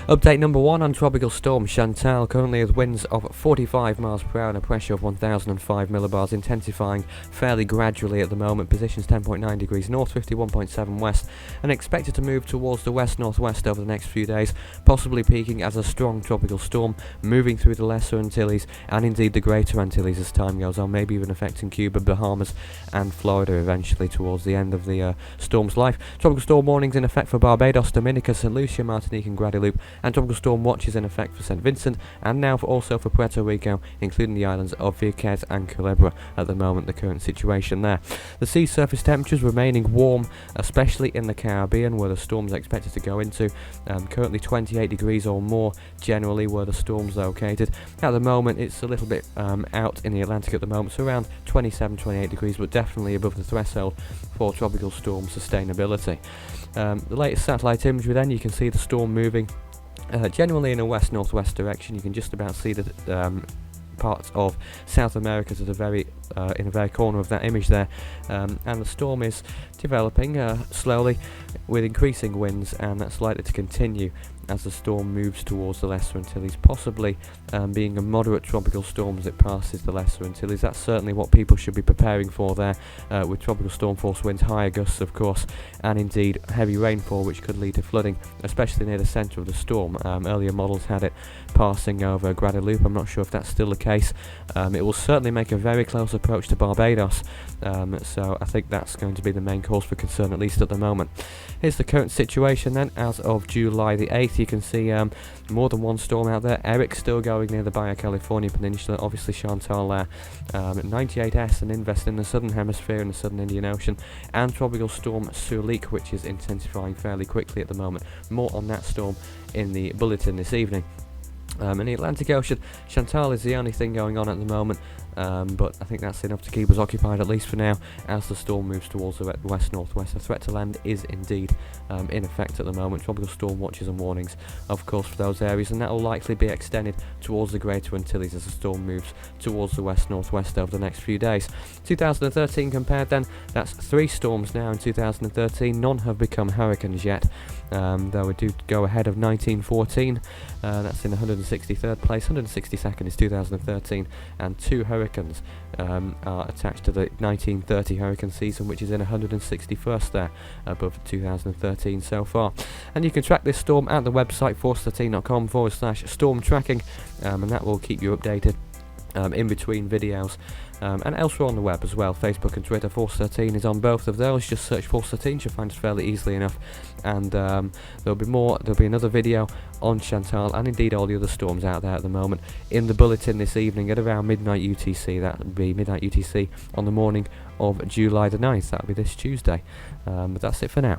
Update number 1 on Tropical Storm Chantal, currently with winds of 45 miles per hour and a pressure of 1005 millibars, intensifying fairly gradually at the moment. Positions 10.9 degrees north, 51.7 west, and expected to move towards the west-northwest over the next few days, possibly peaking as a strong tropical storm, moving through the Lesser Antilles and indeed the Greater Antilles as time goes on, maybe even affecting Cuba, Bahamas and Florida eventually towards the end of the storm's life. Tropical storm warnings in effect for Barbados, Dominica, St Lucia, Martinique and Guadeloupe, and tropical storm watches in effect for St Vincent, and now also for Puerto Rico, including the islands of Vieques and Culebra at the moment, the current situation there. The sea surface temperatures remaining warm, especially in the Caribbean where the storm is expected to go into. Currently 28 degrees or more generally where the storm's located. At the moment it's a little bit out in the Atlantic at the moment, so around 27-28 degrees, but definitely above the threshold for tropical storm sustainability. The latest satellite imagery then, you can see the storm moving generally in a west-northwest direction. You can just about see the parts of South America to the very in the very corner of that image there, and the storm is developing slowly with increasing winds, and that's likely to continue as the storm moves towards the Lesser Antilles, possibly being a moderate tropical storm as it passes the Lesser Antilles. That's certainly what people should be preparing for there, with tropical storm force winds, higher gusts of course, and indeed heavy rainfall which could lead to flooding, especially near the centre of the storm. Earlier models had it passing over Guadeloupe. I'm not sure if that's still the case. It will certainly make a very close approach to Barbados, so I think that's going to be the main cause for concern, at least at the moment. Here's the current situation then as of July the 8th. You can see more than one storm out there. Eric's still going near the Baja California Peninsula, obviously Chantal there, 98S and Invest in the southern hemisphere in the southern Indian Ocean, and tropical storm Sulik, which is intensifying fairly quickly at the moment. More on that storm in the bulletin this evening. In the Atlantic Ocean, Chantal is the only thing going on at the moment, but I think that's enough to keep us occupied, at least for now, as the storm moves towards the west-northwest. The threat to land is indeed in effect at the moment. Tropical storm watches and warnings, of course, for those areas, and that will likely be extended towards the Greater Antilles as the storm moves towards the west-northwest over the next few days. 2013 compared then, that's 3 storms now in 2013. None have become hurricanes yet, though we do go ahead of 1914. That's in 163rd place. 162nd is 2013, and 2 hurricanes are attached to the 1930 hurricane season, which is in 161st there, above 2013 so far. And you can track this storm at the website force13.com/storm tracking, and that will keep you updated in between videos, and elsewhere on the web as well. Facebook and Twitter, Force 13 is on both of those. Just search Force 13, you'll find us fairly easily enough, and there'll be another video on Chantal and indeed all the other storms out there at the moment in the bulletin this evening at around midnight UTC. That would be midnight UTC on the morning of July the 9th. That would be this Tuesday, but that's it for now.